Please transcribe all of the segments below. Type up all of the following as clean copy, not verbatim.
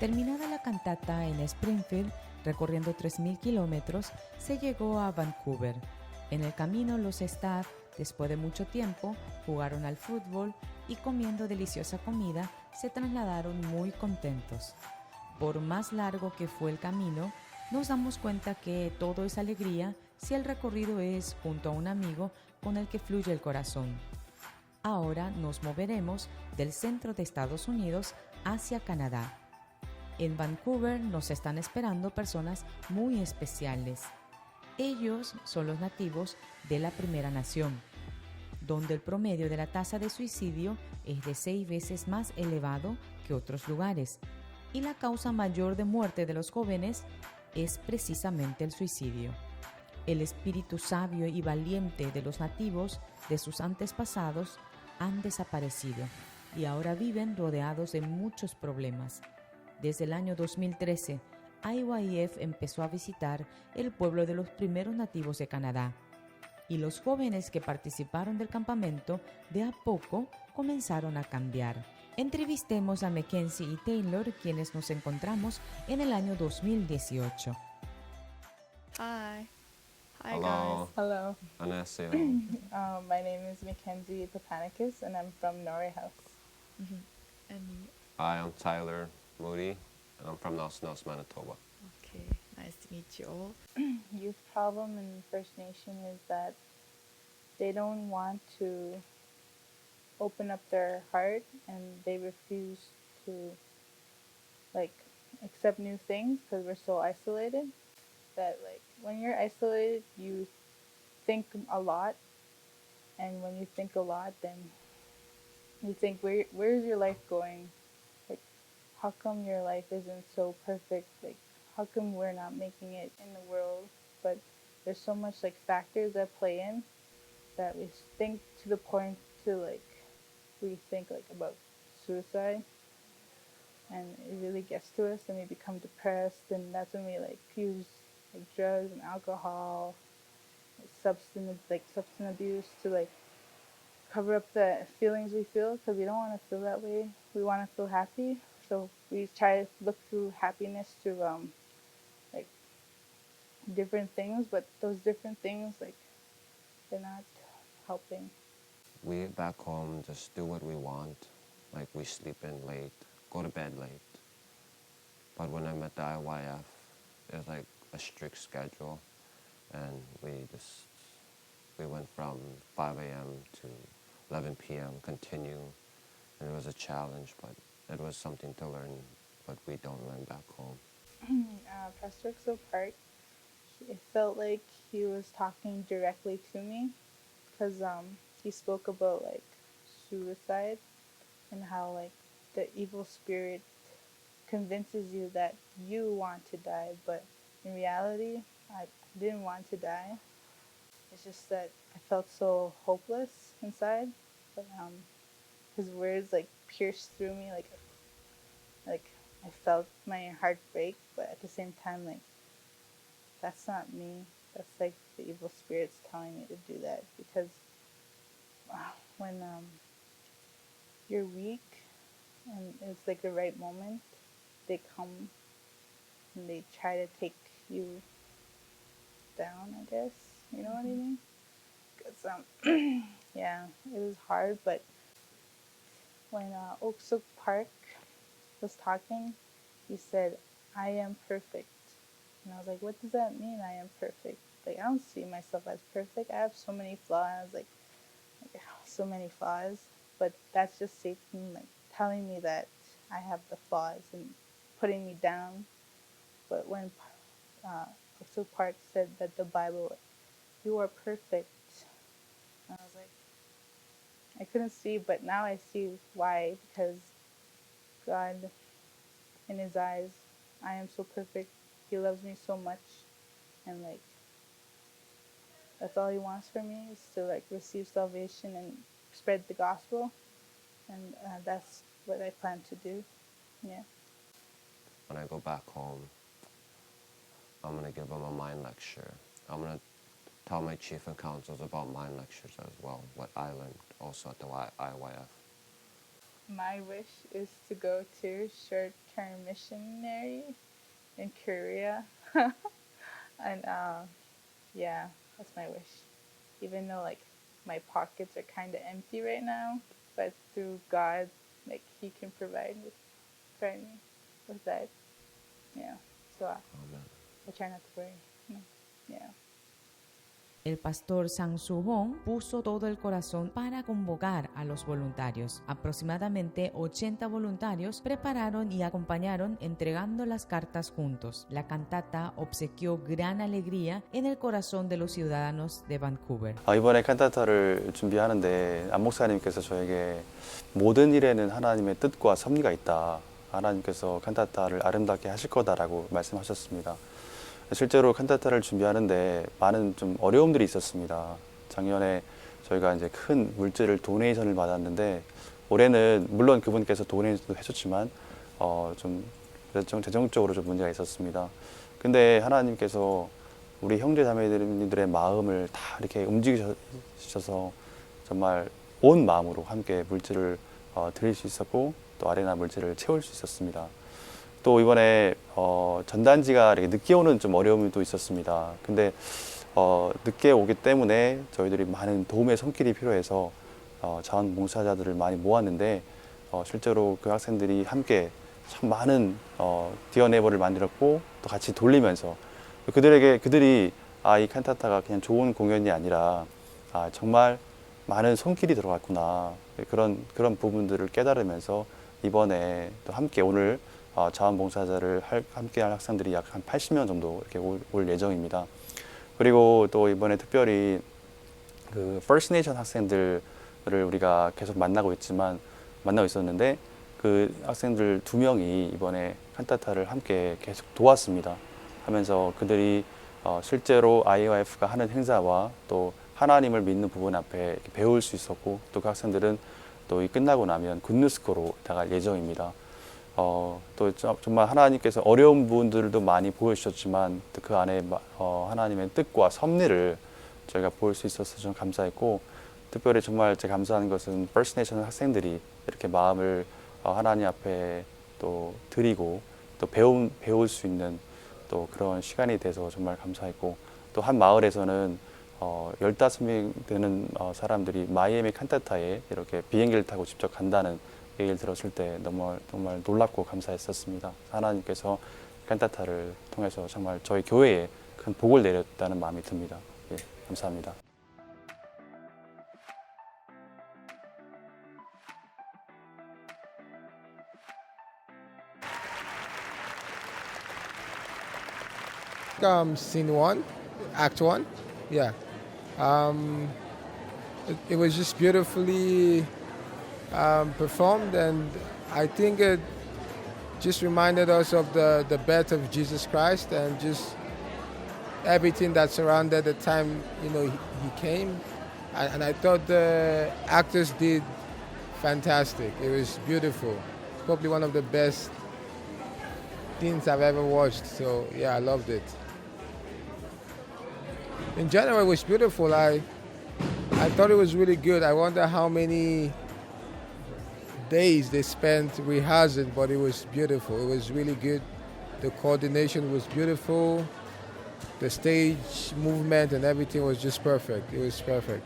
Terminada la cantata en Springfield, recorriendo 3.000 kilómetros, se llegó a Vancouver. En el camino los staff, después de mucho tiempo, jugaron al fútbol y comiendo deliciosa comida, se trasladaron muy contentos. Por más largo que fue el camino, nos damos cuenta que todo es alegría si el recorrido es junto a un amigo con el que fluye el corazón. Ahora nos moveremos del centro de Estados Unidos hacia Canadá. En Vancouver nos están esperando personas muy especiales. Ellos son los nativos de la Primera Nación, donde el promedio de la tasa de suicidio es de 6 veces más elevado que otros lugares, y la causa mayor de muerte de los jóvenes es precisamente el suicidio. El espíritu sabio y valiente de los nativos, de sus antepasados, han desaparecido y ahora viven rodeados de muchos problemas. Desde el año 2013, IYF empezó a visitar el pueblo de los primeros nativos de Canadá, y los jóvenes que participaron del campamento de a poco comenzaron a cambiar. Entrevistemos a Mackenzie y Taylor, quienes nos encontramos en el año 2018. Hi. Hi, Hello. guys. Hello. 안녕하세요. My name is Mackenzie Papanicus, and I'm from Norway House. And Hi, I'm Tyler Moody, and I'm from Nelson, Manitoba. okay, nice to meet you all. Youth problem in First Nation is that they don't want to open up their heart, and they refuse to accept new things because we're so isolated. That when you're isolated, you think a lot, and when you think a lot, then you think where's your life going? Like, how come your life isn't so perfect? Like, how come we're not making it in the world? But there's so much factors that play in that we think to the point to we think about suicide, and it really gets to us, and we become depressed, and that's when we use drugs and alcohol, substance abuse to cover up the feelings we feel, because we don't want to feel that way. We want to feel happy, so we try to look through happiness through different things, but those different things they're not helping. We back home just do what we want. Like, we sleep in late, go to bed late. But when I'm at the IYF, there's a strict schedule, and we went from 5 a.m. to 11 p.m. continue, and it was a challenge, but it was something to learn, but we don't learn back home. Pastor Oxo Park, it felt like he was talking directly to me, because he spoke about suicide and how the evil spirit convinces you that you want to die, but in reality I didn't want to die. It's just that I felt so hopeless inside, but his words pierced through me, like I felt my heart break, but at the same time that's not me. That's the evil spirits telling me to do that, because when you're weak and it's the right moment, they come and they try to take you down, I guess. You know what I mean? Because yeah, it was hard, but when Oksuk Park was talking, he said, "I am perfect." And I was like, what does that mean, I am perfect? I don't see myself as perfect. I have so many flaws, so many flaws. But that's just Satan telling me that I have the flaws and putting me down. But when Oksuk Park said that the Bible, you are perfect, I was I couldn't see, but now I see why. Because God, in his eyes, I am so perfect. He loves me so much, and that's all he wants for me, is to receive salvation and spread the gospel, and that's what I plan to do. Yeah. When I go back home, I'm going to give them a mind lecture. I'm going to tell my chief and councils about mind lectures as well, what I learned also at the IYF. my wish is to go to short-term missionary in Korea. And yeah, that's my wish. Even though like my pockets are kind of empty right now, but through God, like He can provide for me with that. Yeah. So I try not to worry. Yeah. El pastor Sang Soo-hong puso todo el corazón para convocar a los voluntarios. Aproximadamente 80 voluntarios prepararon y acompañaron entregando las cartas juntos. La cantata obsequió gran alegría en el corazón de los ciudadanos de Vancouver. 이번에 칸타타를 준비하는데 안 목사님께서 저에게 모든 일에는 하나님의 뜻과 섭리가 있다. 하나님께서 칸타타를 아름답게 하실 거다라고 말씀하셨습니다. 실제로 칸타타를 준비하는데 많은 좀 어려움들이 있었습니다. 작년에 저희가 이제 큰 물질을 도네이션을 받았는데 올해는 물론 그분께서 도네이션도 해줬지만 좀 재정적으로 좀 문제가 있었습니다. 근데 하나님께서 우리 형제 자매님들의 마음을 다 이렇게 움직이셔서 정말 온 마음으로 함께 물질을 드릴 수 있었고 또 아레나 물질을 채울 수 있었습니다. 또 이번에 전단지가 이렇게 늦게 오는 좀 어려움이 또 있었습니다. 근데 늦게 오기 때문에 저희들이 많은 도움의 손길이 필요해서 자원봉사자들을 많이 모았는데 실제로 그 학생들이 함께 참 많은 디어네이버를 만들었고 또 같이 돌리면서 그들이 이 칸타타가 그냥 좋은 공연이 아니라 정말 많은 손길이 들어갔구나 그런 부분들을 깨달으면서 이번에 또 함께 오늘 자원봉사자를 함께 할 학생들이 약 한 80명 정도 이렇게 올 예정입니다. 그리고 또 이번에 특별히 그 First Nation 학생들을 우리가 계속 만나고 있었는데 그 학생들 2명이 이번에 칸타타를 함께 계속 도왔습니다. 하면서 그들이 실제로 IOF가 하는 행사와 또 하나님을 믿는 부분 앞에 배울 수 있었고 또 그 학생들은 또 이 끝나고 나면 굿뉴스코로 나갈 예정입니다. 또 정말 하나님께서 어려운 부분들도 많이 보여주셨지만 그 안에 하나님의 뜻과 섭리를 저희가 볼 수 있어서 좀 감사했고 특별히 정말 제가 감사한 것은 First Nation 학생들이 이렇게 마음을 하나님 앞에 또 드리고 또 배울 수 있는 또 그런 시간이 돼서 정말 감사했고 또 한 마을에서는 15명 되는 사람들이 마이애미 칸타타에 이렇게 비행기를 타고 직접 간다는 얘기를 들었을 때 정말 놀랍고 감사했었습니다. 하나님께서 칸타타를 통해서 정말 저희 교회에 큰 복을 내렸다는 마음이 듭니다. 예, 감사합니다. Scene 1, Act 1, yeah. It was just beautifully performed, and I think it just reminded us of the birth of Jesus Christ and just everything that surrounded the time he came. And I thought the actors did fantastic. It was beautiful. It's probably one of the best things I've ever watched. So yeah, I loved it. In general, it was beautiful. I thought it was really good. I wonder how many days they spent rehearsing, but it was beautiful. It was really good. The coordination was beautiful. The stage movement and everything was just perfect. It was perfect.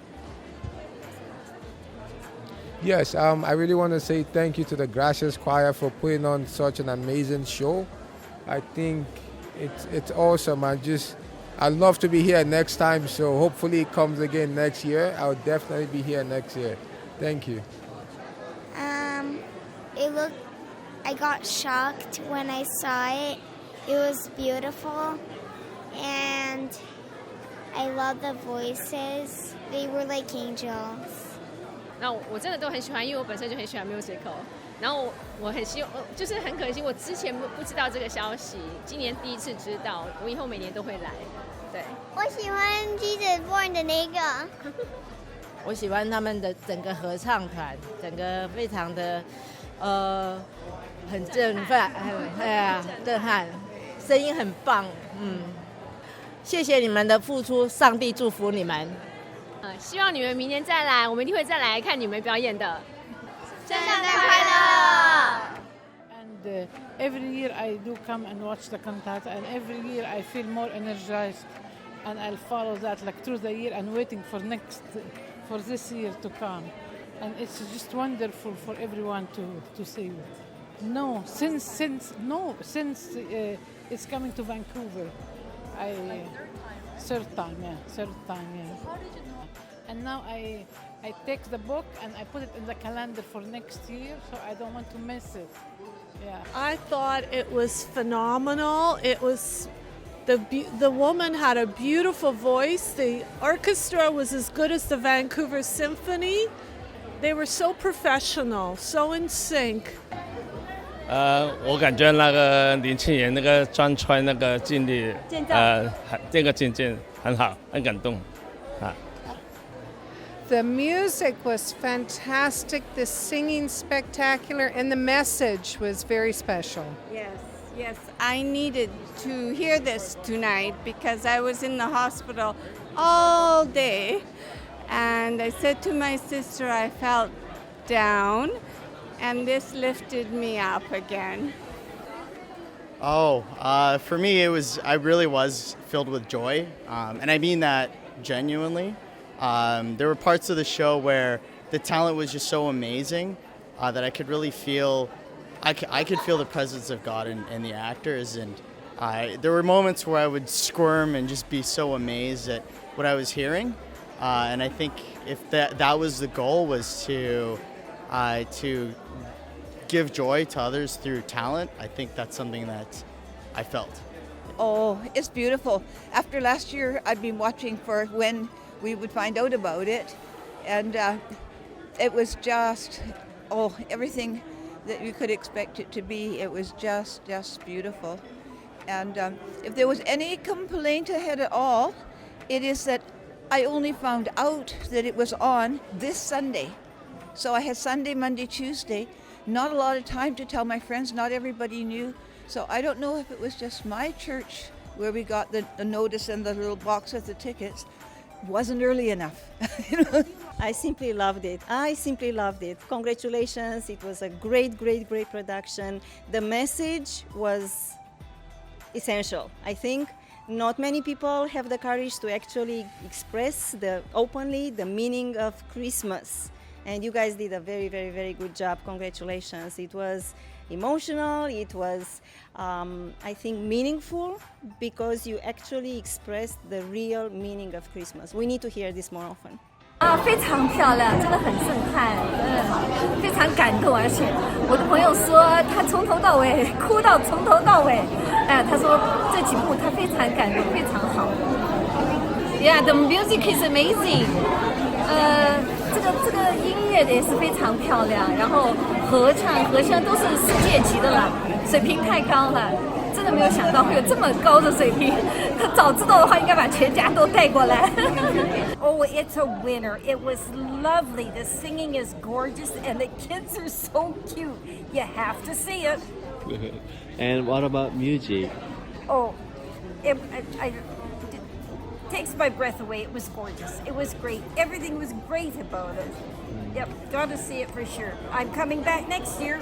Yes, I really want to say thank you to the Gracias Choir for putting on such an amazing show. I think it's awesome. I'd love to be here next time, so hopefully it comes again next year. I'll definitely be here next year. Thank you. I got shocked when I saw it. It was beautiful, and I love the voices. They were like angels. 那我真的都很喜欢，因为我本身就很喜欢 musical。然后我很希望，就是很可惜，我之前不知道这个消息，今年第一次知道，我以后每年都会来。对，我喜欢 Jesus Born 的那个。我喜欢他们的整个合唱团，整个非常的很振奋，震撼，声音很棒，谢谢你们的付出，上帝祝福你们。希望你们明年再来，我们一定会再来看你们表演的。圣诞快乐！ And every year I do come and watch the cantata, and every year I feel more energized, and I'll follow that like through the year and waiting for this year to come. And it's just wonderful for everyone to see it. No, since it's coming to Vancouver, third time. How did you know? And now I take the book and I put it in the calendar for next year, so I don't want to miss it. Yeah. I thought it was phenomenal. It was the woman had a beautiful voice. The orchestra was as good as the Vancouver Symphony. They were so professional, so in sync. 我感觉那个林庆妍那个专穿那个镜里，这个境界很好，很感动，啊。The music was fantastic, the singing spectacular, and the message was very special. Yes, I needed to hear this tonight because I was in the hospital all day. And I said to my sister, I felt down, and this lifted me up again. For me, I really was filled with joy, and I mean that genuinely. There were parts of the show where the talent was just so amazing that I could really feel, I could feel the presence of God in the actors, and there were moments where I would squirm and just be so amazed at what I was hearing. And I think if that was the goal, was to give joy to others through talent, I think that's something that I felt. Oh, it's beautiful. After last year, I've been watching for when we would find out about it, and it was just everything that you could expect it to be. It was just beautiful. And if there was any complaint I had at all, it is that I only found out that it was on this Sunday. So I had Sunday, Monday, Tuesday, not a lot of time to tell my friends, not everybody knew. So I don't know if it was just my church where we got the notice and the little box with the tickets wasn't early enough. I simply loved it. Congratulations. It was a great production. The message was essential. I think not many people have the courage to actually express openly the meaning of Christmas. And you guys did a very good job. Congratulations. It was emotional. It was, I think, meaningful because you actually expressed the real meaning of Christmas. We need to hear this more often. 非常漂亮，真的很震撼，非常感动，而且我的朋友说他从头到尾哭到从头到尾，他说这几部他非常感动，非常好。Yeah, the music is amazing. 这个音乐也是非常漂亮，然后合唱都是世界级的了，水平太高了。真的没有想到会有这么高的水平，他早知道的话，应该把全家都带过来。Oh, it's a winner. It was lovely. The singing is gorgeous, and the kids are so cute. You have to see it. And what about music? Oh, it takes my breath away. It was gorgeous. It was great. Everything was great about it. Yep, got to see it for sure. I'm coming back next year.